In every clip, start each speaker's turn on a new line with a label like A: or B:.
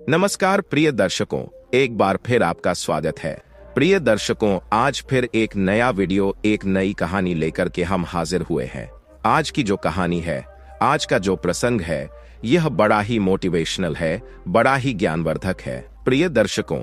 A: नमस्कार प्रिय दर्शकों, एक बार फिर आपका स्वागत है। प्रिय दर्शकों, आज फिर एक नया वीडियो, एक नई कहानी लेकर के हम हाजिर हुए हैं। आज की जो कहानी है, आज का जो प्रसंग है, यह बड़ा ही मोटिवेशनल है, बड़ा ही ज्ञानवर्धक है। प्रिय दर्शकों,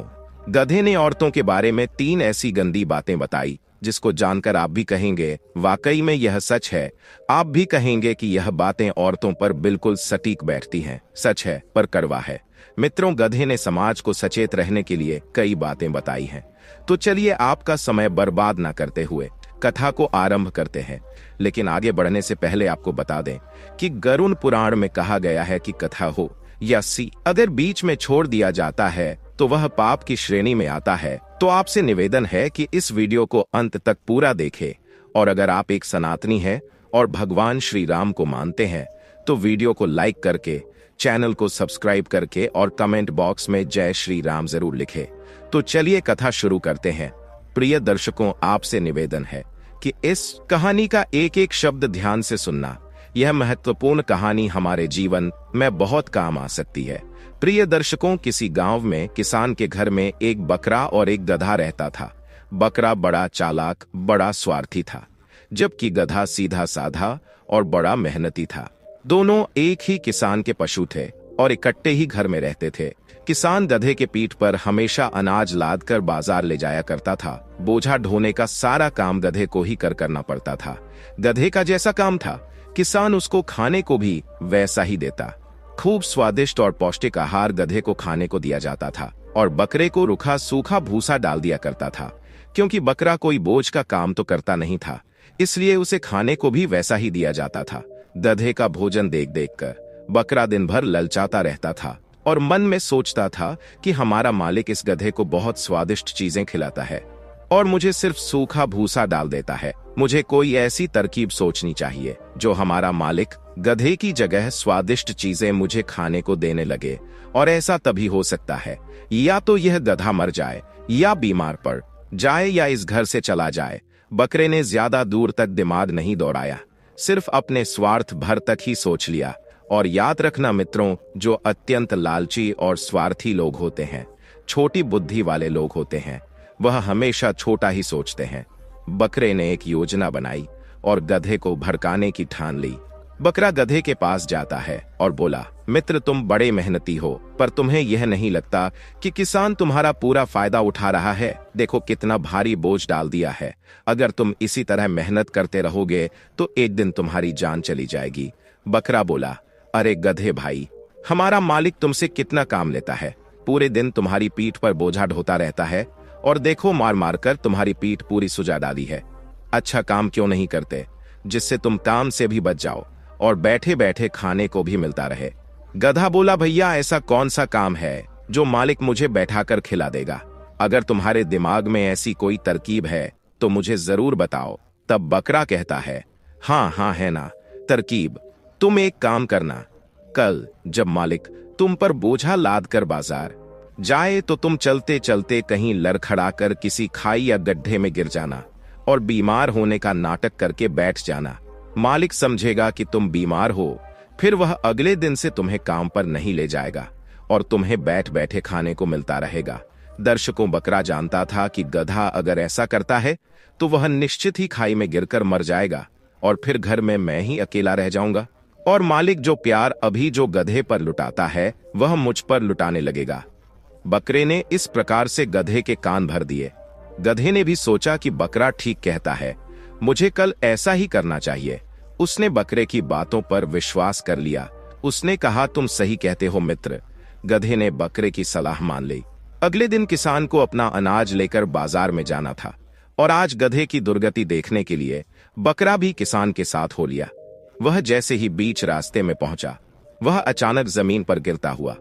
A: गधे ने औरतों के बारे में 3 ऐसी गंदी बातें बताई जिसको जानकर आप भी कहेंगे वाकई में यह सच है। आप भी कहेंगे कि यह बातें औरतों पर बिल्कुल सटीक बैठती हैं। सच है पर कड़वा है। मित्रों, गधे ने समाज को सचेत रहने के लिए कई बातें बताई हैं। तो चलिए आपका समय बर्बाद ना करते हुए कथा को आरंभ करते हैं। लेकिन आगे बढ़ने से पहले आपको बता दें कि गरुड़ पुराण में कहा गया है कि कथा हो या सी अगर बीच में छोड़ दिया जाता है तो वह पाप की श्रेणी में आता है। तो आपसे निवेदन है कि इस वीडियो को अंत तक पूरा देखें। और अगर आप एक सनातनी हैं और भगवान श्री राम को मानते हैं तो वीडियो को लाइक करके, चैनल को सब्सक्राइब करके और कमेंट बॉक्स में जय श्री राम जरूर लिखें। तो चलिए कथा शुरू करते हैं। प्रिय दर्शकों, आपसे निवेदन है कि इस कहानी का एक एक शब्द ध्यान से सुनना। यह महत्वपूर्ण कहानी हमारे जीवन में बहुत काम आ सकती है। प्रिय दर्शकों, किसी गांव में किसान के घर में एक बकरा और एक गधा रहता था। बकरा बड़ा चालाक, बड़ा स्वार्थी था, जबकि गधा सीधा साधा और बड़ा मेहनती था। दोनों एक ही किसान के पशु थे और इकट्ठे ही घर में रहते थे। किसान गधे के पीठ पर हमेशा अनाज लाद कर बाजार ले जाया करता था। बोझा ढोने का सारा काम गधे को ही करना पड़ता था। गधे का जैसा काम था, किसान उसको खाने को भी वैसा ही देता। खूब स्वादिष्ट और पौष्टिक आहार गधे को खाने को दिया जाता था और बकरे को रूखा सूखा भूसा डाल दिया करता था। क्योंकि बकरा कोई बोझ का काम तो करता नहीं था, इसलिए उसे खाने को भी वैसा ही दिया जाता था। गधे का भोजन देख देख कर बकरा दिन भर ललचाता रहता था और मन में सोचता था कि हमारा मालिक इस गधे को बहुत स्वादिष्ट चीजें खिलाता है और मुझे सिर्फ सूखा भूसा डाल देता है। मुझे कोई ऐसी तरकीब सोचनी चाहिए जो हमारा मालिक गधे की जगह स्वादिष्ट चीजें मुझे खाने को देने लगे। और ऐसा तभी हो सकता है या तो यह गधा मर जाए या बीमार पड़ जाए या इस घर से चला जाए। बकरे ने ज्यादा दूर तक दिमाग नहीं दौड़ाया, सिर्फ अपने स्वार्थ भर तक ही सोच लिया। और याद रखना मित्रों, जो अत्यंत लालची और स्वार्थी लोग होते हैं, छोटी बुद्धि वाले लोग होते हैं, वह हमेशा छोटा ही सोचते हैं। बकरे ने एक योजना बनाई और गधे को भड़काने की ठान ली। बकरा गधे के पास जाता है और बोला, मित्र, तुम बड़े मेहनती हो, पर तुम्हें यह नहीं लगता कि किसान तुम्हारा पूरा फायदा उठा रहा है? देखो कितना भारी बोझ डाल दिया है। अगर तुम इसी तरह मेहनत करते रहोगे तो एक दिन तुम्हारी जान चली जाएगी। बकरा बोला, अरे गधे भाई, हमारा मालिक तुमसे कितना काम लेता है? पूरे दिन तुम्हारी पीठ पर बोझा ढोता रहता है और देखो मार मार कर तुम्हारी पीठ पूरी सुजा डाली है। अच्छा काम क्यों नहीं करते जिससे तुम काम से भी बच जाओ और बैठे बैठे खाने को भी मिलता रहे? गधा बोला, भैया ऐसा कौन सा काम है जो मालिक मुझे बैठाकर खिला देगा? अगर तुम्हारे दिमाग में ऐसी कोई तरकीब है तो मुझे जरूर बताओ। तब बकरा कहता है, हाँ है ना तरकीब। तुम एक काम करना, कल जब मालिक तुम पर बोझा लाद कर बाजार जाए तो तुम चलते चलते कहीं लड़खड़ा कर किसी खाई या गड्ढे में गिर जाना और बीमार होने का नाटक करके बैठ जाना। मालिक समझेगा कि तुम बीमार हो, फिर वह अगले दिन से तुम्हें काम पर नहीं ले जाएगा और तुम्हें बैठ बैठे खाने को मिलता रहेगा। दर्शकों, बकरा जानता था कि गधा अगर ऐसा करता है तो वह निश्चित ही खाई में गिरकर मर जाएगा और फिर घर में मैं ही अकेला रह जाऊंगा और मालिक जो प्यार अभी जो गधे पर लुटाता है वह मुझ पर लुटाने लगेगा। बकरे ने इस प्रकार से गधे के कान भर दिए। गधे ने भी सोचा कि बकरा ठीक कहता है, मुझे कल ऐसा ही करना चाहिए। उसने बकरे की बातों पर विश्वास कर लिया। उसने कहा, तुम सही कहते हो मित्र। गधे ने बकरे की सलाह मान ली। अगले दिन किसान को अपना अनाज लेकर बाजार में जाना था और आज गधे की दुर्गति देखने के लिए बकरा भी किसान के साथ हो लिया। वह जैसे ही बीच रास्ते में पहुंचा, वह अचानक जमीन पर गिरता हुआ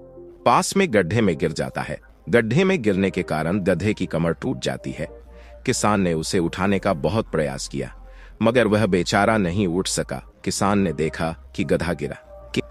A: पास में गड्ढे में गिर जाता है। गड्ढे में गिरने के कारण गधे की कमर टूट जाती है। किसान ने उसे उठाने का बहुत प्रयास किया मगर वह बेचारा नहीं उठ सका। किसान ने देखा कि गधा गिरा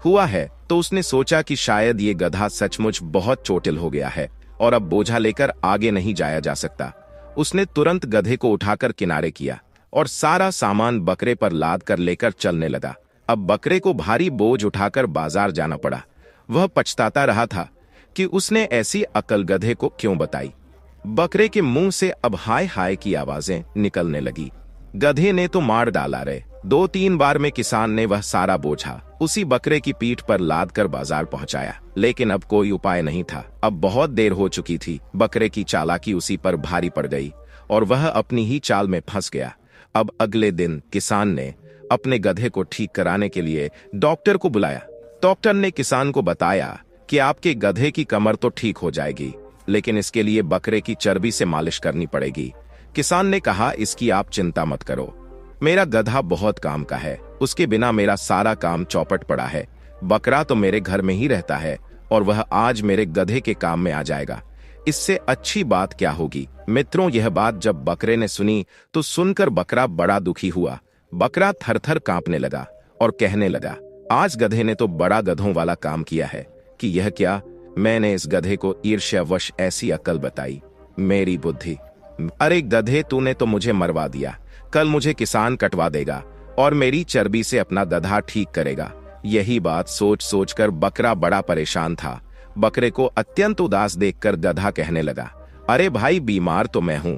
A: हुआ है तो उसने सोचा कि शायद ये गधा सचमुच बहुत चोटिल हो गया है और अब बोझा लेकर आगे नहीं जाया जा सकता। उसने तुरंत गधे को उठाकर किनारे किया और सारा सामान बकरे पर लाद कर लेकर चलने लगा। अब बकरे को भारी बोझ उठाकर बाजार जाना पड़ा। वह पछताता रहा था कि उसने ऐसी अकल गधे को क्यों बताई। बकरे के मुंह से अब हाय हाय की आवाजें निकलने लगी। गधे ने तो मार डाला रे। 2-3 बार में किसान ने वह सारा बोझा उसी बकरे की पीठ पर लाद कर बाजार पहुंचाया, लेकिन अब कोई उपाय नहीं था। अब बहुत देर हो चुकी थी। बकरे की चालाकी उसी पर भारी पड़ गई और वह अपनी ही चाल में फंस गया। अब अगले दिन किसान ने अपने गधे को ठीक कराने के लिए डॉक्टर को बुलाया। डॉक्टर ने किसान को बताया कि आपके गधे की कमर तो ठीक हो जाएगी, लेकिन इसके लिए बकरे की चर्बी से मालिश करनी पड़ेगी। किसान ने कहा, इसकी आप चिंता मत करो, मेरा गधा बहुत काम का है, उसके बिना मेरा सारा काम चौपट पड़ा है। बकरा तो मेरे घर में ही रहता है और वह आज मेरे गधे के काम में आ जाएगा, इससे अच्छी बात क्या होगी। मित्रों, यह बात जब बकरे ने सुनी तो सुनकर बकरा बड़ा दुखी हुआ। बकरा थर-थर कांपने लगा और कहने लगा, आज गधे ने तो बड़ा गधों वाला काम किया है कि यह क्या, मैंने इस गधे को ईर्ष्यावश ऐसी अकल बताई, मेरी बुद्धि। अरे गधे, तूने तो मुझे मरवा दिया। कल मुझे किसान कटवा देगा और मेरी चर्बी से अपना गधा ठीक करेगा। यही बात सोच सोचकर बकरा बड़ा परेशान था। बकरे को अत्यंत उदास देखकर गधा कहने लगा, अरे भाई, बीमार तो मैं हूं,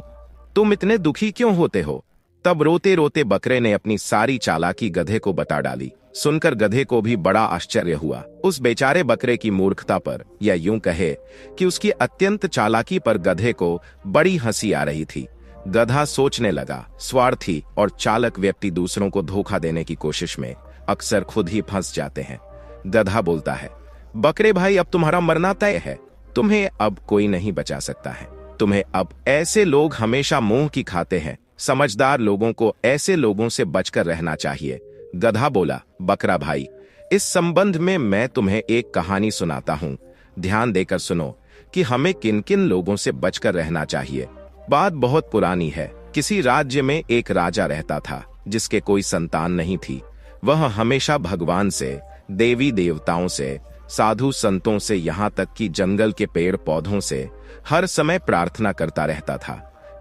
A: तुम इतने दुखी क्यों होते हो। तब रोते रोते बकरे ने अपनी सारी चालाकी गधे को बता डाली। सुनकर गधे को भी बड़ा आश्चर्य हुआ उस बेचारे बकरे की मूर्खता पर, या यूं कहे कि उसकी अत्यंत चालाकी पर गधे को बड़ी हंसी आ रही थी। गधा सोचने लगा, स्वार्थी और चालक व्यक्ति दूसरों को धोखा देने की कोशिश में अक्सर खुद ही फंस जाते हैं। गधा बोलता है, बकरे भाई, अब तुम्हारा मरना तय है, तुम्हें अब कोई नहीं बचा सकता है। तुम्हें अब ऐसे लोग हमेशा मुंह की खाते हैं, समझदार लोगों को ऐसे लोगों से बचकर रहना चाहिए। गधा बोला, बकरा भाई, इस संबंध में मैं तुम्हें एक कहानी सुनाता हूं, ध्यान देकर सुनो कि हमें किन किन लोगों से बचकर रहना चाहिए। बात बहुत पुरानी है। किसी राज्य में एक राजा रहता था जिसके कोई संतान नहीं थी। वह हमेशा भगवान से, देवी देवताओं से, साधु संतों से, यहाँ तक कि जंगल के पेड़ पौधों से हर समय प्रार्थना करता रहता था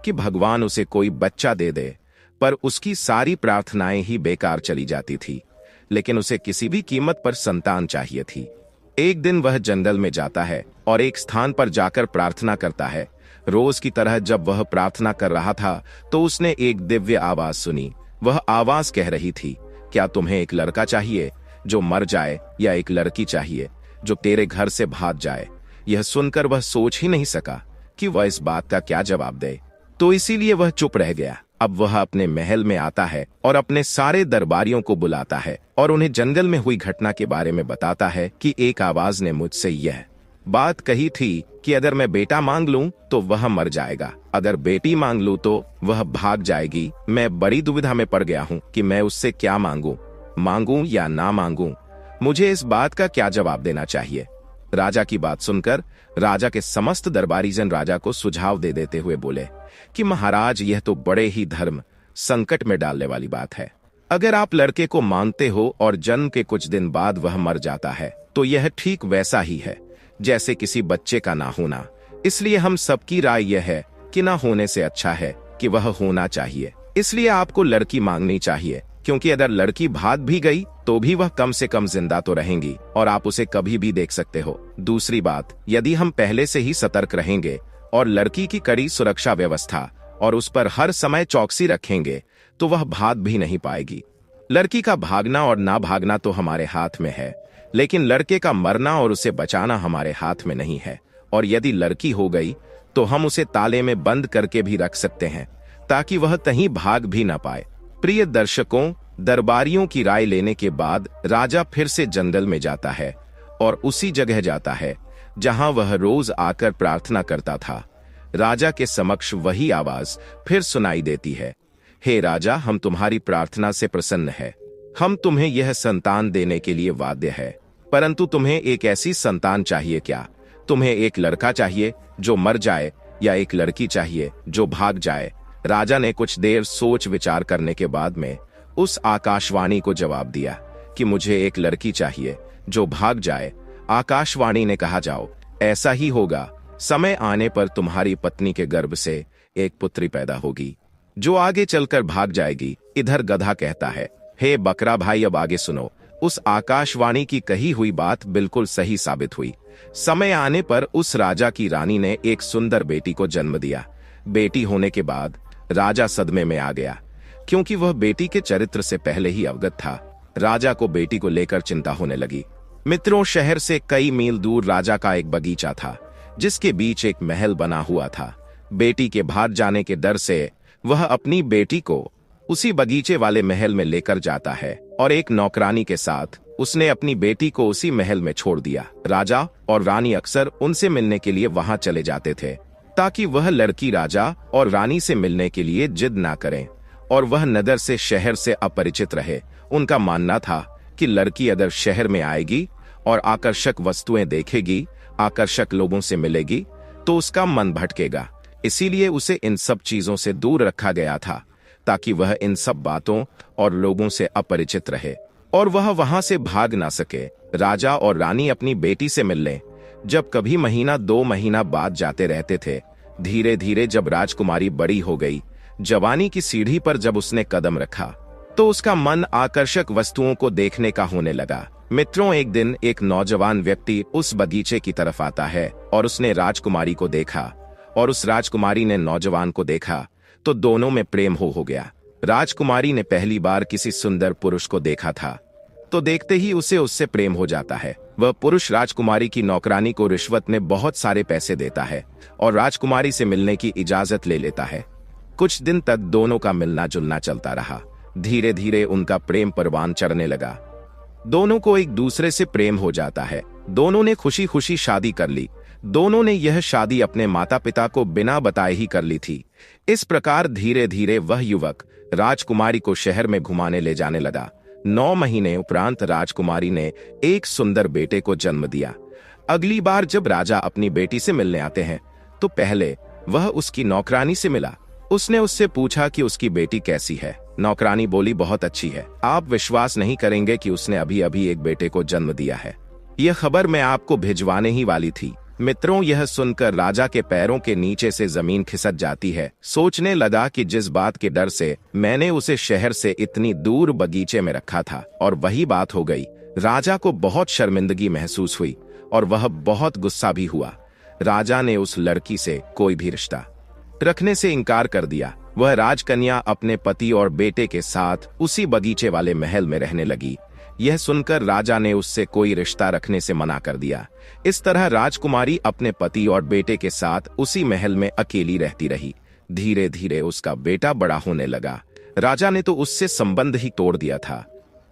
A: कि भगवान उसे कोई बच्चा दे दे, पर उसकी सारी प्रार्थनाएं ही बेकार चली जाती थी। लेकिन उसे किसी भी कीमत पर संतान चाहिए थी। एक दिन वह जंगल में जाता है और एक स्थान पर जाकर प्रार्थना करता है। रोज की तरह जब वह प्रार्थना कर रहा था तो उसने एक दिव्य आवाज सुनी। वह आवाज कह रही थी, क्या तुम्हें एक लड़का चाहिए जो मर जाए, या एक लड़की चाहिए जो तेरे घर से भाग जाए। यह सुनकर वह सोच ही नहीं सका कि वह इस बात का क्या जवाब दे, तो इसीलिए वह चुप रह गया। अब वह अपने महल में आता है और अपने सारे दरबारियों को बुलाता है और उन्हें जंगल में हुई घटना के बारे में बताता है कि एक आवाज ने मुझसे यह बात कही थी कि अगर मैं बेटा मांग लूं तो वह मर जाएगा, अगर बेटी मांग लूं तो वह भाग जाएगी। मैं बड़ी दुविधा में पड़ गया हूं कि मैं उससे क्या मांगूं या ना मांगूं। मुझे इस बात का क्या जवाब देना चाहिए। राजा की बात सुनकर राजा के समस्त दरबारी जन राजा को सुझाव दे देते हुए बोले कि महाराज, यह तो बड़े ही धर्म संकट में डालने वाली बात है। अगर आप लड़के को मांगते हो और जन्म के कुछ दिन बाद वह मर जाता है तो यह ठीक वैसा ही है जैसे किसी बच्चे का ना होना। इसलिए हम सबकी राय यह है कि ना होने से अच्छा है कि वह होना चाहिए। इसलिए आपको लड़की मांगनी चाहिए, क्योंकि अगर लड़की भाग भी गई तो भी वह कम से कम जिंदा तो रहेंगी और आप उसे कभी भी देख सकते हो। दूसरी बात, यदि हम पहले से ही सतर्क रहेंगे और लड़की की कड़ी सुरक्षा व्यवस्था और उस पर हर समय चौकसी रखेंगे तो वह भाग भी नहीं पाएगी। लड़की का भागना और ना भागना तो हमारे हाथ में है, लेकिन लड़के का मरना और उसे बचाना हमारे हाथ में नहीं है। और यदि लड़की हो गई तो हम उसे ताले में बंद करके भी रख सकते हैं ताकि वह कहीं भाग भी ना पाए। प्रिय दर्शकों, दरबारियों की राय लेने के बाद राजा फिर से जंगल में जाता है और उसी जगह जाता है जहां वह रोज आकर प्रार्थना करता था। राजा के समक्ष वही आवाज फिर सुनाई देती है, हे राजा, हम तुम्हारी प्रार्थना से प्रसन्न है। हम तुम्हें यह संतान देने के लिए वाद्य है, परंतु तुम्हें एक ऐसी संतान चाहिए क्या? तुम्हें एक लड़का चाहिए जो मर जाए या एक लड़की चाहिए जो भाग जाए? राजा ने कुछ देर सोच विचार करने के बाद में उस आकाशवाणी को जवाब दिया कि मुझे एक लड़की चाहिए जो भाग जाए। आकाशवाणी ने कहा, जाओ, ऐसा ही होगा। समय आने पर तुम्हारी पत्नी के गर्भ से एक पुत्री पैदा होगी जो आगे चलकर भाग जाएगी। इधर गधा कहता है, हे बकरा भाई, अब आगे सुनो। उस आकाशवाणी की कही हुई बात बिल्कुल सही साबित हुई। समय आने पर उस राजा की रानी ने एक सुंदर बेटी को जन्म दिया। बेटी होने के बाद राजा सदमे में आ गया, क्योंकि वह बेटी के चरित्र से पहले ही अवगत था। राजा को बेटी को लेकर चिंता होने लगी। मित्रों, शहर से कई मील दूर राजा का एक बगीचा था, जिसके बीच एक महल बना हुआ था। बेटी के भाग जाने के डर से वह अपनी बेटी को उसी बगीचे वाले महल में लेकर जाता है और एक नौकरानी के साथ उसने अपनी बेटी को उसी महल में छोड़ दिया। राजा और रानी अक्सर उनसे मिलने के लिए वहां चले जाते थे, ताकि वह लड़की राजा और रानी से मिलने के लिए जिद ना करें और वह नजर से शहर से अपरिचित रहे। उनका मानना था कि लड़की अगर शहर में आएगी और आकर्षक वस्तुएं देखेगी, आकर्षक लोगों से मिलेगी, तो उसका मन भटकेगा। इसीलिए उसे इन सब चीजों से दूर रखा गया था, ताकि वह इन सब बातों और लोगों से अपरिचित रहे और वह वहां से भाग ना सके। राजा और रानी अपनी बेटी से मिलने जब कभी महीना 2 महीना बाद जाते रहते थे। धीरे धीरे जब राजकुमारी बड़ी हो गई, जवानी की सीढ़ी पर जब उसने कदम रखा, तो उसका मन आकर्षक वस्तुओं को देखने का होने लगा। मित्रों, एक दिन एक नौजवान व्यक्ति उस बगीचे की तरफ आता है और उसने राजकुमारी को देखा और उस राजकुमारी ने नौजवान को देखा, तो दोनों में प्रेम हो गया। राजकुमारी ने पहली बार किसी सुंदर पुरुष को देखा था, तो देखते ही उसे उससे प्रेम हो जाता है। वह पुरुष राजकुमारी की नौकरानी को रिश्वत में बहुत सारे पैसे देता है और राजकुमारी से मिलने की इजाजत ले लेता है। कुछ दिन तक दोनों का मिलना जुलना चलता रहा। धीरे धीरे उनका प्रेम परवान चढ़ने लगा। दोनों को एक दूसरे से प्रेम हो जाता है। दोनों ने खुशी खुशी शादी कर ली। दोनों ने यह शादी अपने माता पिता को बिना बताए ही कर ली थी। इस प्रकार धीरे धीरे वह युवक राजकुमारी को शहर में घुमाने ले जाने लगा। 9 महीने उपरांत राजकुमारी ने एक सुंदर बेटे को जन्म दिया। अगली बार जब राजा अपनी बेटी से मिलने आते हैं, तो पहले वह उसकी नौकरानी से मिला। उसने उससे पूछा कि उसकी बेटी कैसी है। नौकरानी बोली, बहुत अच्छी है। आप विश्वास नहीं करेंगे कि उसने अभी अभी एक बेटे को जन्म दिया है। यह खबर मैं आपको भिजवाने ही वाली थी। मित्रों, यह सुनकर राजा के पैरों के नीचे से जमीन खिसक जाती है। सोचने लगा कि जिस बात के डर से मैंने उसे शहर से इतनी दूर बगीचे में रखा था, और वही बात हो गई। राजा को बहुत शर्मिंदगी महसूस हुई और वह बहुत गुस्सा भी हुआ। राजा ने उस लड़की से कोई भी रिश्ता रखने से इनकार कर दिया। वह राजकन्या अपने पति और बेटे के साथ उसी बगीचे वाले महल में रहने लगी। यह सुनकर राजा ने उससे कोई रिश्ता रखने से मना कर दिया। इस तरह राजकुमारी अपने पति और बेटे के साथ उसी महल में अकेली रहती रही। धीरे धीरे उसका बेटा बड़ा होने लगा। राजा ने तो उससे संबंध ही तोड़ दिया था।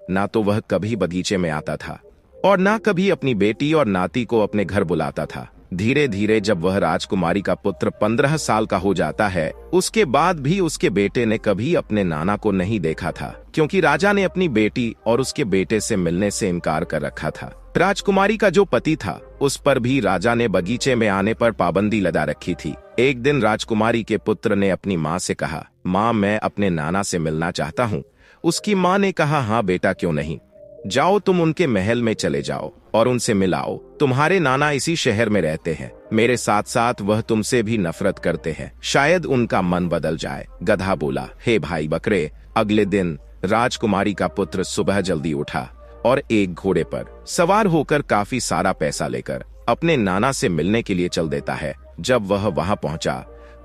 A: ना तो वह कभी बगीचे में आता था और ना कभी अपनी बेटी और नाती को अपने घर बुलाता था। धीरे धीरे जब वह राजकुमारी का पुत्र 15 साल का हो जाता है, उसके बाद भी उसके बेटे ने कभी अपने नाना को नहीं देखा था, क्योंकि राजा ने अपनी बेटी और उसके बेटे से मिलने से इनकार कर रखा था। राजकुमारी का जो पति था, उस पर भी राजा ने बगीचे में आने पर पाबंदी लगा रखी थी। एक दिन राजकुमारी के पुत्र ने अपनी माँ से कहा, माँ, मैं अपने नाना से मिलना चाहता हूँ। उसकी माँ ने कहा, हाँ बेटा, क्यों नहीं, जाओ, तुम उनके महल में चले जाओ और उनसे मिलाओ। तुम्हारे नाना इसी शहर में रहते हैं। मेरे साथ साथ वह तुमसे भी नफरत करते हैं, शायद उनका मन बदल जाए। गधा बोला, हे भाई बकरे। अगले दिन राजकुमारी का पुत्र सुबह जल्दी उठा और एक घोड़े पर सवार होकर काफी सारा पैसा लेकर अपने नाना से मिलने के लिए चल देता है। जब वह वहां पहुंचा,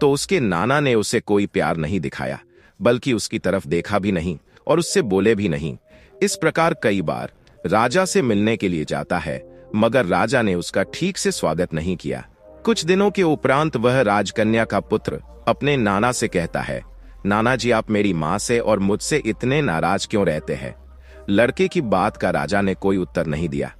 A: तो उसके नाना ने उसे कोई प्यार नहीं दिखाया, बल्कि उसकी तरफ देखा भी नहीं और उससे बोले भी नहीं। इस प्रकार कई बार राजा से मिलने के लिए जाता है, मगर राजा ने उसका ठीक से स्वागत नहीं किया। कुछ दिनों के उपरांत वह राजकन्या का पुत्र अपने नाना से कहता है, नाना जी, आप मेरी माँ से और मुझसे इतने नाराज क्यों रहते हैं? लड़के की बात का राजा ने कोई उत्तर नहीं दिया।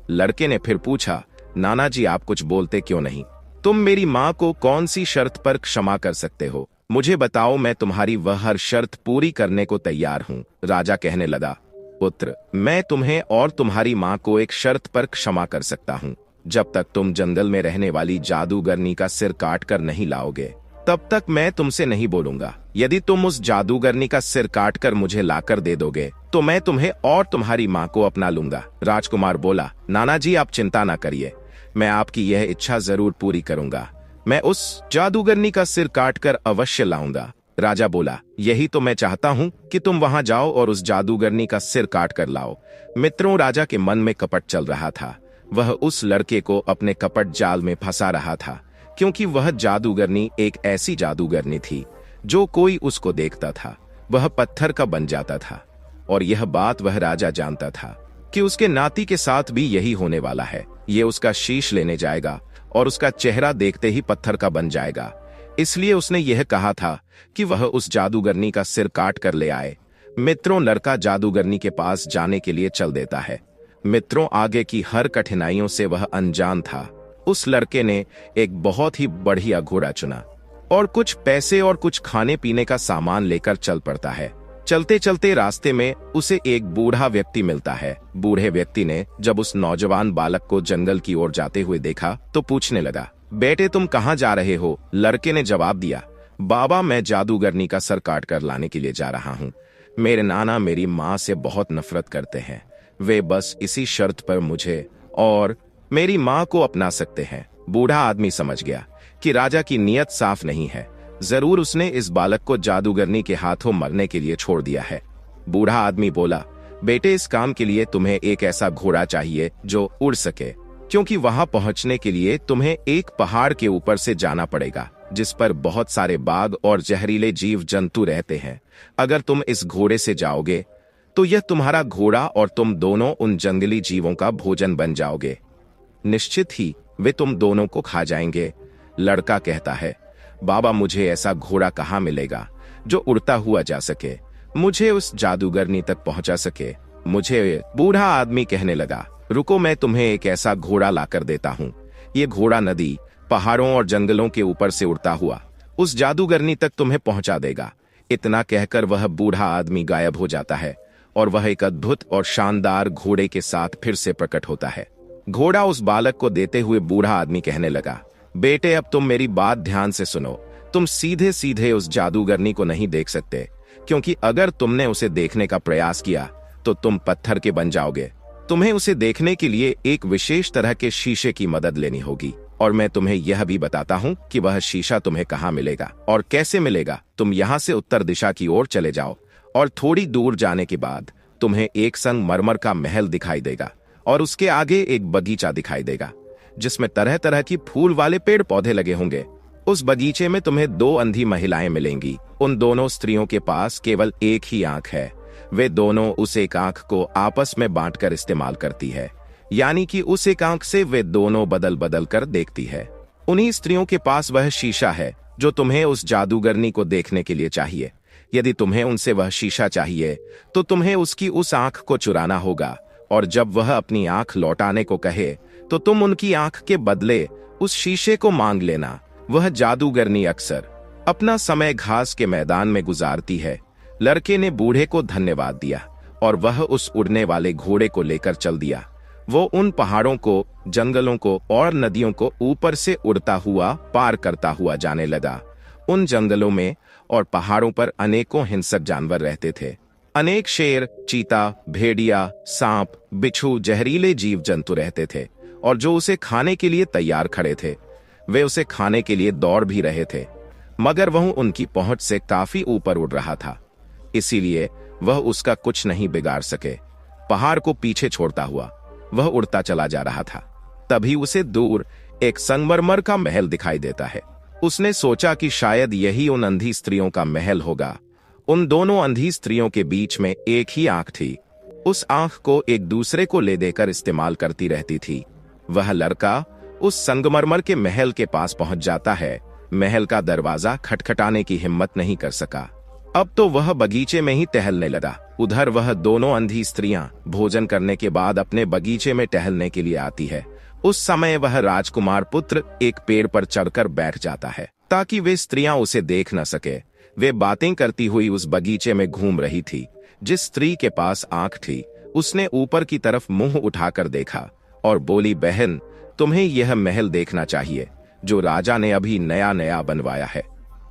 A: लड़के ने फिर पूछा, नाना जी, आप कुछ बोलते क्यों नहीं? तुम मेरी माँ को कौन सी शर्त पर क्षमा कर सकते हो? मुझे बताओ, मैं तुम्हारी वह हर शर्त पूरी करने को तैयार हूँ। राजा कहने लगा, पुत्र, मैं तुम्हें और तुम्हारी माँ को एक शर्त पर क्षमा कर सकता हूँ। जब तक तुम जंगल में रहने वाली जादूगरनी का सिर काट कर नहीं लाओगे, तब तक मैं तुमसे नहीं बोलूंगा। यदि तुम उस जादूगरनी का सिर काट कर मुझे लाकर दे दोगे, तो मैं तुम्हें और तुम्हारी माँ को अपना लूंगा। राजकुमार बोला, नाना जी, आप चिंता ना करिए, मैं आपकी यह इच्छा जरूर पूरी करूंगा। मैं उस जादूगरनी का सिर काट कर अवश्य लाऊंगा। राजा बोला, यही तो मैं चाहता हूं कि तुम वहां जाओ और उस जादूगरनी का सिर काट कर लाओ। मित्रों, राजा के मन में कपट चल रहा था। वह उस लड़के को अपने कपट जाल में फंसा रहा था, क्योंकि वह जादूगरनी एक ऐसी जादूगरनी थी जो कोई उसको देखता था वह पत्थर का बन जाता था। और यह बात वह राजा जानता था कि उसके नाती के साथ भी यही होने वाला है। ये उसका शीश लेने जाएगा और उसका चेहरा देखते ही पत्थर का बन जाएगा। इसलिए उसने यह कहा था कि वह उस जादूगरनी का सिर काट कर ले आए। मित्रों, लड़का जादूगरनी के पास जाने के लिए चल देता है। मित्रों, आगे की हर कठिनाइयों से वह अनजान था। उस लड़के ने एक बहुत ही बढ़िया घोड़ा चुना और कुछ पैसे और कुछ खाने पीने का सामान लेकर चल पड़ता है। चलते चलते रास्ते में उसे एक बूढ़ा व्यक्ति मिलता है। बूढ़े व्यक्ति ने जब उस नौजवान बालक को जंगल की ओर जाते हुए देखा तो पूछने लगा, बेटे तुम कहाँ जा रहे हो? लड़के ने जवाब दिया, बाबा मैं जादूगरनी का सर काट कर लाने के लिए जा रहा हूँ। मेरे नाना मेरी माँ से बहुत नफरत करते हैं। वे बस इसी शर्त पर मुझे और मेरी माँ को अपना सकते हैं। बूढ़ा आदमी समझ गया कि राजा की नीयत साफ नहीं है। जरूर उसने इस बालक को जादूगरनी के हाथों मरने के लिए छोड़ दिया है। बूढ़ा आदमी बोला, बेटे इस काम के लिए तुम्हें एक ऐसा घोड़ा चाहिए जो उड़ सके, क्योंकि वहां पहुंचने के लिए तुम्हें एक पहाड़ के ऊपर से जाना पड़ेगा जिस पर बहुत सारे बाघ और जहरीले जीव जंतु रहते हैं। अगर तुम इस घोड़े से जाओगे तो यह तुम्हारा घोड़ा और तुम दोनों उन जंगली जीवों का भोजन बन जाओगे। निश्चित ही वे तुम दोनों को खा जाएंगे। लड़का कहता है, बाबा मुझे ऐसा घोड़ा कहाँ मिलेगा जो उड़ता हुआ जा सके, मुझे उस जादूगरनी तक पहुंचा सके। मुझे बूढ़ा आदमी कहने लगा, रुको मैं तुम्हें एक ऐसा घोड़ा लाकर देता हूँ। ये घोड़ा नदी, पहाड़ों और जंगलों के ऊपर से उड़ता हुआ उस जादूगरनी तक तुम्हें पहुंचा देगा। इतना कहकर वह बूढ़ा आदमी गायब हो जाता है और वह एक अद्भुत और शानदार घोड़े के साथ फिर से प्रकट होता है। घोड़ा उस बालक को देते हुए बूढ़ा आदमी कहने लगा, बेटे अब तुम मेरी बात ध्यान से सुनो। तुम सीधे सीधे उस जादूगरनी को नहीं देख सकते, क्योंकि अगर तुमने उसे देखने का प्रयास किया तो तुम पत्थर के बन जाओगे। तुम्हें उसे देखने के लिए एक विशेष तरह के शीशे की मदद लेनी होगी। और मैं तुम्हें यह भी बताता हूँ कि वह शीशा तुम्हें कहाँ मिलेगा और कैसे मिलेगा। तुम यहाँ से उत्तर दिशा की ओर चले जाओ और थोड़ी दूर जाने के बाद तुम्हें एक संगमरमर का महल दिखाई देगा और उसके आगे एक बगीचा दिखाई देगा जिसमें तरह तरह की फूल वाले पेड़ पौधे लगे होंगे। उस बगीचे में तुम्हें 2 अंधी महिलाएं मिलेंगी। उन दोनों स्त्रियों के पास केवल एक ही आंख है। वे दोनों उस एक आंख को आपस में बांटकर इस्तेमाल करती है, यानी कि उस एक आंख से वे दोनों बदल बदल कर देखती है। उन्हीं स्त्रियों के पास वह शीशा है जो तुम्हें उस जादूगरनी को देखने के लिए चाहिए। यदि तुम्हें उनसे वह शीशा चाहिए तो तुम्हें उसकी उस आंख को चुराना होगा, और जब वह अपनी आंख लौटाने को कहे तो तुम उनकी आंख के बदले उस शीशे को मांग लेना। वह जादूगरनी अक्सर अपना समय घास के मैदान में गुजारती है। लड़के ने बूढ़े को धन्यवाद दिया और वह उस उड़ने वाले घोड़े को लेकर चल दिया। वो उन पहाड़ों को, जंगलों को और नदियों को ऊपर से उड़ता हुआ पार करता हुआ जाने लगा। उन जंगलों में और पहाड़ों पर अनेकों हिंसक जानवर रहते थे। अनेक शेर, चीता, भेड़िया, सांप, बिच्छू, जहरीले जीव जंतु रहते थे और जो उसे खाने के लिए तैयार खड़े थे। वे उसे खाने के लिए दौड़ भी रहे थे, मगर वह उनकी पहुंच से काफी ऊपर उड़ रहा था, इसीलिए वह उसका कुछ नहीं बिगाड़ सके। पहाड़ को पीछे छोड़ता हुआ वह उड़ता चला जा रहा था। तभी उसे दूर एक संगमरमर का महल दिखाई देता है। उसने सोचा कि शायद यही उन अंधी स्त्रियों का महल होगा। उन दोनों अंधी स्त्रियों के बीच में एक ही आंख थी। उस आंख को एक दूसरे को ले देकर इस्तेमाल करती रहती थी। वह लड़का उस संगमरमर के महल के पास पहुंच जाता है। महल का दरवाजा खटखटाने की हिम्मत नहीं कर सका। अब तो वह बगीचे में ही टहलने लगा। उधर वह दोनों अंधी स्त्रियां भोजन करने के बाद अपने बगीचे में टहलने के लिए आती है। उस समय वह राजकुमार पुत्र एक पेड़ पर चढ़कर बैठ जाता है ताकि वे स्त्रियां उसे देख न सके। वे बातें करती हुई उस बगीचे में घूम रही थी। जिस स्त्री के पास आंख थी उसने ऊपर की तरफ मुंह उठाकर देखा और बोली, बहन तुम्हें यह महल देखना चाहिए जो राजा ने अभी नया नया बनवाया है।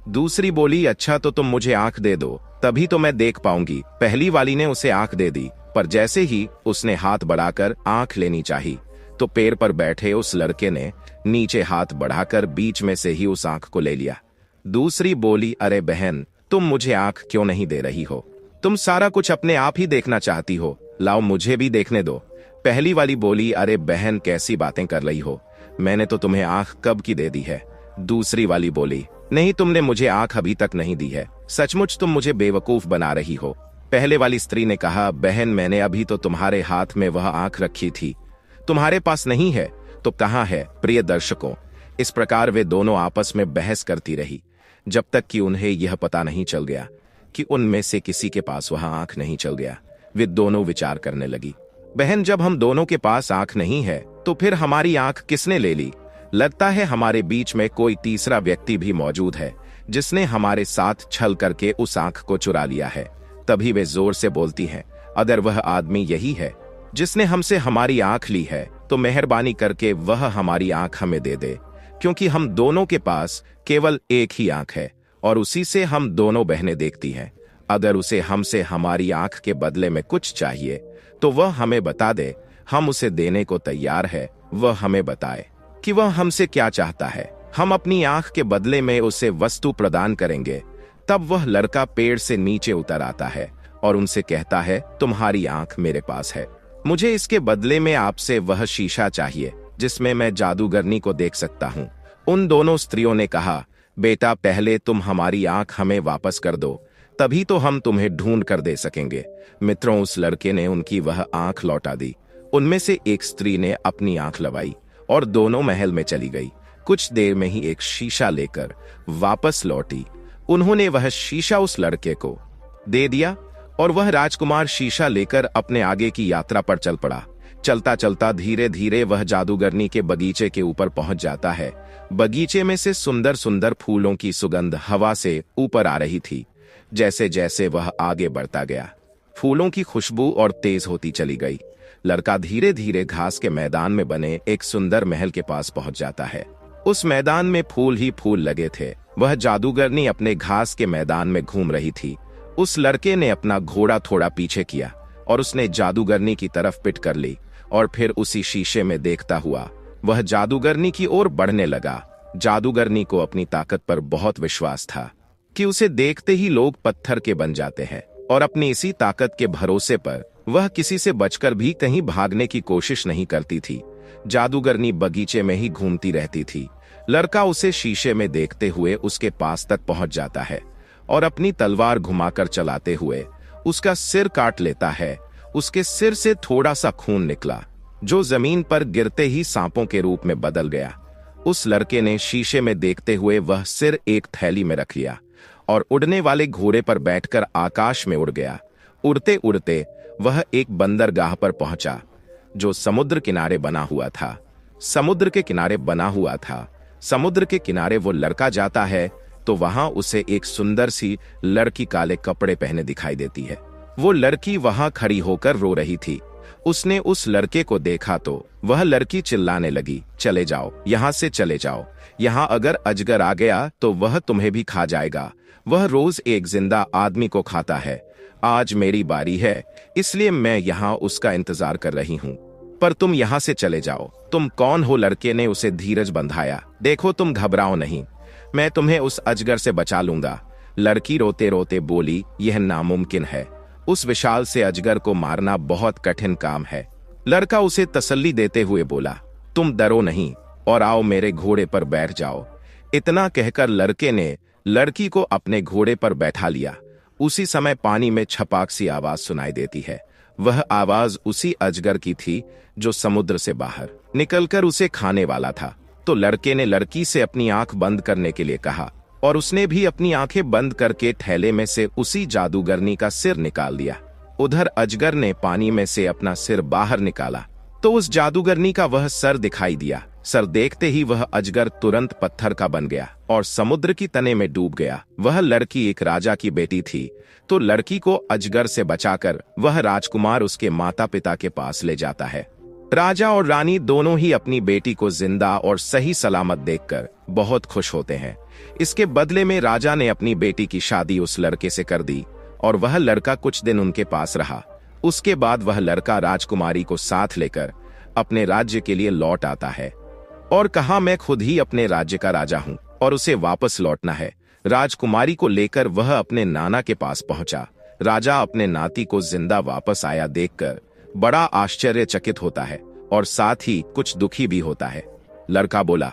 A: दूसरी बोली, अच्छा तो तुम मुझे आंख दे दो, तभी तो मैं देख पाऊंगी। पहली वाली ने उसे आंख दे दी, पर जैसे ही उसने हाथ बढ़ाकर आंख लेनी चाहिए तो पेड़ पर बैठे उस लड़के ने नीचे हाथ बढ़ाकर बीच में से ही उस आंख को ले लिया। दूसरी बोली, अरे बहन तुम मुझे आंख क्यों नहीं दे रही हो? तुम सारा कुछ अपने आप ही देखना चाहती हो, लाओ मुझे भी देखने दो। पहली वाली बोली, अरे बहन कैसी बातें कर रही हो, मैंने तो तुम्हें आंख कब की दे दी है। दूसरी वाली बोली, नहीं तुमने मुझे आंख अभी तक नहीं दी है, सचमुच तुम मुझे बेवकूफ बना रही हो। पहले वाली स्त्री ने कहा, बहन मैंने अभी तो तुम्हारे हाथ में वह आंख रखी थी, तुम्हारे पास नहीं है तो कहाँ है? प्रिय दर्शकों, इस प्रकार वे दोनों आपस में बहस करती रही जब तक कि उन्हें यह पता नहीं चल गया कि उनमें से किसी के पास वह आंख नहीं चल गया। वे दोनों विचार करने लगी, बहन जब हम दोनों के पास आंख नहीं है तो फिर हमारी आंख किसने ले ली? लगता है हमारे बीच में कोई तीसरा व्यक्ति भी मौजूद है जिसने हमारे साथ छल करके उस आंख को चुरा लिया है। तभी वे जोर से बोलती हैं, अगर वह आदमी यही है जिसने हमसे हमारी आंख ली है तो मेहरबानी करके वह हमारी आंख हमें दे दे, क्योंकि हम दोनों के पास केवल एक ही आंख है और उसी से हम दोनों बहनें देखती हैं। अगर उसे हमसे हमारी आंख के बदले में कुछ चाहिए तो वह हमें बता दे, हम उसे देने को तैयार है। वह हमें बताए कि वह हमसे क्या चाहता है, हम अपनी आंख के बदले में उसे वस्तु प्रदान करेंगे। तब वह लड़का पेड़ से नीचे उतर आता है और उनसे कहता है, तुम्हारी आंख मेरे पास है, मुझे इसके बदले में आपसे वह शीशा चाहिए जिसमें मैं जादूगरनी को देख सकता हूँ। उन दोनों स्त्रियों ने कहा, बेटा पहले तुम हमारी आंख हमें वापस कर दो, तभी तो हम तुम्हें ढूंढ कर दे सकेंगे। मित्रों, उस लड़के ने उनकी वह आंख लौटा दी। उनमें से एक स्त्री ने अपनी आंख लगाई और दोनों महल में चली गई। कुछ देर में ही एक शीशा लेकर वापस लौटी। उन्होंने वह शीशा उस लड़के को दे दिया और वह राजकुमार शीशा लेकर अपने आगे की यात्रा पर चल पड़ा। चलता चलता धीरे धीरे वह जादूगरनी के बगीचे के ऊपर पहुंच जाता है। बगीचे में से सुंदर सुंदर फूलों की सुगंध हवा से ऊपर आ रही थी। जैसे जैसे वह आगे बढ़ता गया, फूलों की खुशबू और तेज होती चली गई। लड़का धीरे धीरे घास के मैदान में बने एक सुंदर महल के पास पहुंच जाता है। उस मैदान में फूल ही फूल लगे थे। वह जादूगरनी अपने घास के मैदान में घूम रही थी। उस लड़के ने अपना घोड़ा थोड़ा पीछे किया और उसने जादूगरनी की तरफ पिट कर ली और फिर उसी शीशे में देखता हुआ वह जादूगरनी की ओर बढ़ने लगा। जादूगरनी को अपनी ताकत पर बहुत विश्वास था कि उसे देखते ही लोग पत्थर के बन जाते हैं, और अपनी इसी ताकत के भरोसे पर वह किसी से बचकर भी कहीं भागने की कोशिश नहीं करती थी। जादूगरनी बगीचे में ही घूमती रहती थी। लड़का उसे शीशे में देखते हुए उसके पास तक पहुंच जाता है और अपनी तलवार घुमाकर चलाते हुए उसका सिर काट लेता है। उसके सिर से थोड़ा सा खून निकला जो जमीन पर गिरते ही सांपों के रूप में बदल गया। उस लड़के ने शीशे में देखते हुए वह सिर एक थैली में रख लिया और उड़ने वाले घोड़े पर बैठकर आकाश में उड़ गया। उड़ते उड़ते वह एक बंदरगाह पर पहुंचा जो समुद्र किनारे बना हुआ था। समुद्र के किनारे बना हुआ था। समुद्र के किनारे वो लड़का जाता है तो वहां उसे एक सुंदर सी लड़की काले कपड़े पहने दिखाई देती है। वो लड़की वहां खड़ी होकर रो रही थी। उसने उस लड़के को देखा तो वह लड़की चिल्लाने लगी, चले जाओ, यहां से चले जाओ, यहां अगर अजगर आ गया तो वह तुम्हें भी खा जाएगा। वह रोज एक जिंदा आदमी को खाता है। आज मेरी बारी है, इसलिए मैं यहाँ उसका इंतजार कर रही हूँ, पर तुम यहाँ से चले जाओ। तुम कौन हो? लड़के ने उसे धीरज बंधाया। देखो तुम घबराओ नहीं, मैं तुम्हें उस अजगर से बचा लूंगा। लड़की रोते रोते बोली, यह नामुमकिन है, उस विशाल से अजगर को मारना बहुत कठिन काम है। लड़का उसे तसल्ली देते हुए बोला, तुम डरो नहीं और आओ मेरे घोड़े पर बैठ जाओ। इतना कहकर लड़के ने लड़की को अपने घोड़े पर बैठा लिया। उसी समय पानी में छपाक सी आवाज सुनाई देती है। वह आवाज उसी अजगर की थी जो समुद्र से बाहर निकलकर उसे खाने वाला था। तो लड़के ने लड़की से अपनी आंख बंद करने के लिए कहा और उसने भी अपनी आंखें बंद करके थैले में से उसी जादूगरनी का सिर निकाल दिया। उधर अजगर ने पानी में से अपना सिर बाहर निकाला तो उस जादूगरनी का वह सर दिखाई दिया। सर देखते ही वह अजगर तुरंत पत्थर का बन गया और समुद्र की तने में डूब गया। वह लड़की एक राजा की बेटी थी, तो लड़की को अजगर से बचाकर वह राजकुमार उसके माता पिता के पास ले जाता है। राजा और रानी दोनों ही अपनी बेटी को जिंदा और सही सलामत देखकर बहुत खुश होते हैं। इसके बदले में राजा ने अपनी बेटी की शादी उस लड़के से कर दी और वह लड़का कुछ दिन उनके पास रहा। उसके बाद वह लड़का राजकुमारी को साथ लेकर अपने राज्य के लिए लौट आता है और कहा, मैं खुद ही अपने राज्य का राजा हूं और उसे वापस लौटना है। राजकुमारी को लेकर वह अपने नाना के पास पहुंचा। राजा अपने नाती को जिंदा वापस आया देखकर बड़ा आश्चर्यचकित होता है और साथ ही कुछ दुखी भी होता है। लड़का बोला,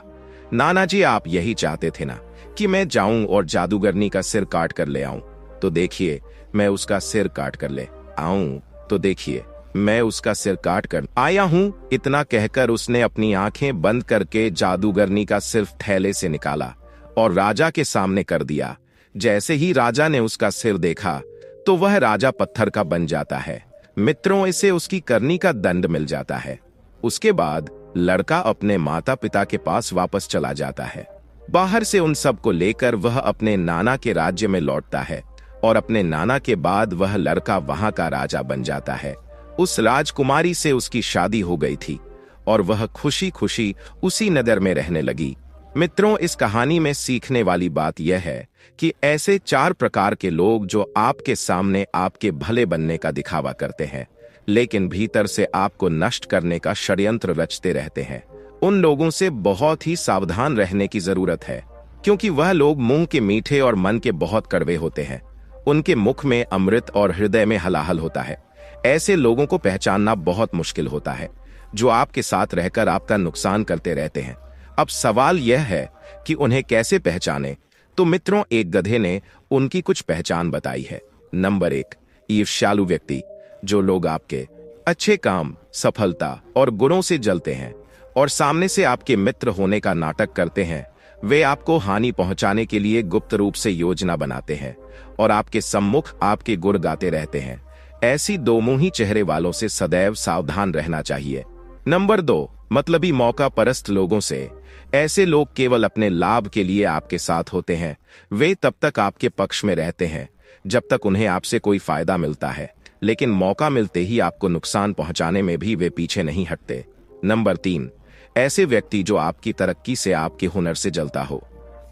A: नाना जी, आप यही चाहते थे ना कि मैं जाऊं और जादूगरनी का सिर काट कर ले आऊं? तो देखिए, मैं उसका सिर काट कर ले आऊं। तो देखिए, मैं उसका सिर काट कर आया हूं। इतना कहकर उसने अपनी आंखें बंद करके जादूगरनी का सिर थैले से निकाला और राजा के सामने कर दिया। जैसे ही राजा ने उसका सिर देखा तो वह राजा पत्थर का बन जाता है। मित्रों, इसे उसकी करनी का दंड मिल जाता है। उसके बाद लड़का अपने माता पिता के पास वापस चला जाता है। बाहर से उन सब को लेकर वह अपने नाना के राज्य में लौटता है और अपने नाना के बाद वह लड़का वहां का राजा बन जाता है। उस राजकुमारी से उसकी शादी हो गई थी और वह खुशी खुशी उसी नगर में रहने लगी। मित्रों, इस कहानी में सीखने वाली बात यह है कि ऐसे 4 प्रकार के लोग जो आपके सामने आपके भले बनने का दिखावा करते हैं, लेकिन भीतर से आपको नष्ट करने का षड्यंत्र रचते रहते हैं, उन लोगों से बहुत ही सावधान रहने की जरूरत है, क्योंकि वह लोग मुंह के मीठे और मन के बहुत कड़वे होते हैं। उनके मुख में अमृत और हृदय में हलाहल होता है। ऐसे लोगों को पहचानना बहुत मुश्किल होता है, जो आपके साथ रहकर आपका नुकसान करते रहते हैं। अब सवाल यह है कि उन्हें कैसे पहचाने। तो मित्रों, एक गधे ने उनकी कुछ पहचान बताई है। नंबर 1, ईर्ष्यालु व्यक्ति। जो लोग आपके अच्छे काम, सफलता और गुणों से जलते हैं और सामने से आपके मित्र होने का नाटक करते हैं, वे आपको हानि पहुंचाने के लिए गुप्त रूप से योजना बनाते हैं और आपके सम्मुख आपके गुण गाते रहते हैं। ऐसी दोमुही चेहरे वालों से सदैव सावधान रहना चाहिए। नंबर 2, मतलबी मौका परस्त लोगों से। ऐसे लोग केवल अपने लाभ के लिए आपके साथ होते हैं। वे तब तक आपके पक्ष में रहते हैं जब तक उन्हें आपसे कोई फायदा मिलता है, लेकिन मौका मिलते ही आपको नुकसान पहुंचाने में भी वे पीछे नहीं हटते। नंबर 3, ऐसे व्यक्ति जो आपकी तरक्की से, आपके हुनर से जलता हो।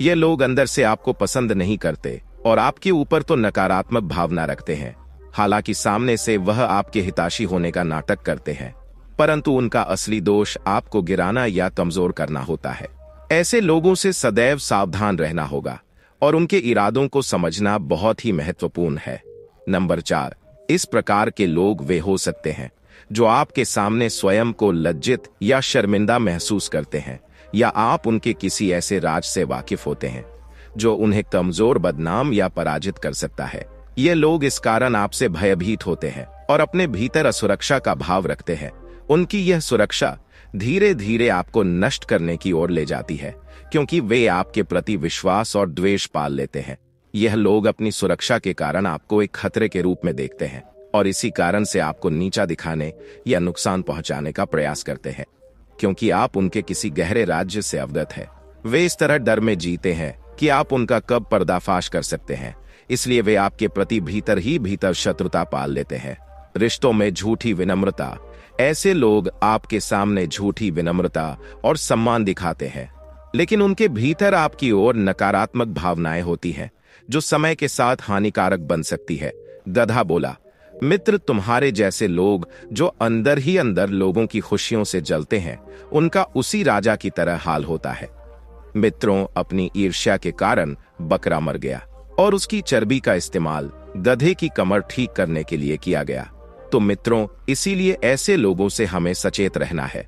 A: ये लोग अंदर से आपको पसंद नहीं करते और आपके ऊपर तो नकारात्मक भावना रखते हैं। हालांकि सामने से वह आपके हितैषी होने का नाटक करते हैं, परंतु उनका असली दोष आपको गिराना या कमजोर करना होता है। ऐसे लोगों से सदैव सावधान रहना होगा और उनके इरादों को समझना बहुत ही महत्वपूर्ण है। नंबर 4, इस प्रकार के लोग वे हो सकते हैं जो आपके सामने स्वयं को लज्जित या शर्मिंदा महसूस करते हैं, या आप उनके किसी ऐसे राज से वाकिफ होते हैं जो उन्हें कमजोर, बदनाम या पराजित कर सकता है। ये लोग इस कारण आपसे भयभीत होते हैं और अपने भीतर असुरक्षा का भाव रखते हैं। उनकी यह सुरक्षा धीरे धीरे आपको नष्ट करने की ओर ले जाती है, क्योंकि वे आपके प्रति विश्वास और द्वेष पाल लेते हैं। यह लोग अपनी सुरक्षा के कारण आपको एक खतरे के रूप में देखते हैं और इसी कारण से आपको नीचा दिखाने या नुकसान पहुंचाने का प्रयास करते हैं, क्योंकि आप उनके किसी गहरे राज्य से अवगत है। वे इस तरह डर में जीते हैं कि आप उनका कब पर्दाफाश कर सकते हैं, इसलिए वे आपके प्रति भीतर ही भीतर शत्रुता पाल लेते हैं। रिश्तों में झूठी विनम्रता। ऐसे लोग आपके सामने झूठी विनम्रता और सम्मान दिखाते हैं, लेकिन उनके भीतर आपकी ओर नकारात्मक भावनाएं होती हैं, जो समय के साथ हानिकारक बन सकती है। गधा बोला, मित्र, तुम्हारे जैसे लोग जो अंदर ही अंदर लोगों की खुशियों से जलते हैं, उनका उसी राजा की तरह हाल होता है। मित्रों, अपनी ईर्ष्या के कारण बकरा मर गया और उसकी चर्बी का इस्तेमाल गधे की कमर ठीक करने के लिए किया गया। तो मित्रों, इसीलिए ऐसे लोगों से हमें सचेत रहना है।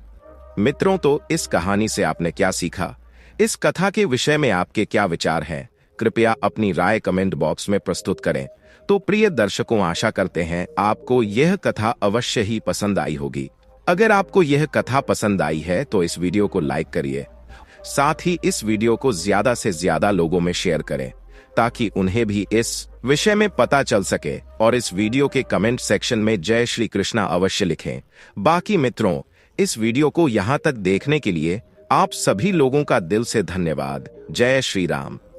A: मित्रों, तो इस कहानी से आपने क्या सीखा? इस कथा के विषय में आपके क्या विचार हैं? कृपया अपनी राय कमेंट बॉक्स में प्रस्तुत करें। तो प्रिय दर्शकों, आशा करते हैं आपको यह कथा अवश्य ही पसंद आई होगी। अगर आपको यह कथा पसंद आई है तो इस वीडियो को लाइक करिए, साथ ही इस वीडियो को ज्यादा से ज्यादा लोगों में शेयर करें ताकि उन्हें भी इस विषय में पता चल सके, और इस वीडियो के कमेंट सेक्शन में जय श्री कृष्णा अवश्य लिखें। बाकी मित्रों, इस वीडियो को यहाँ तक देखने के लिए आप सभी लोगों का दिल से धन्यवाद। जय श्री राम।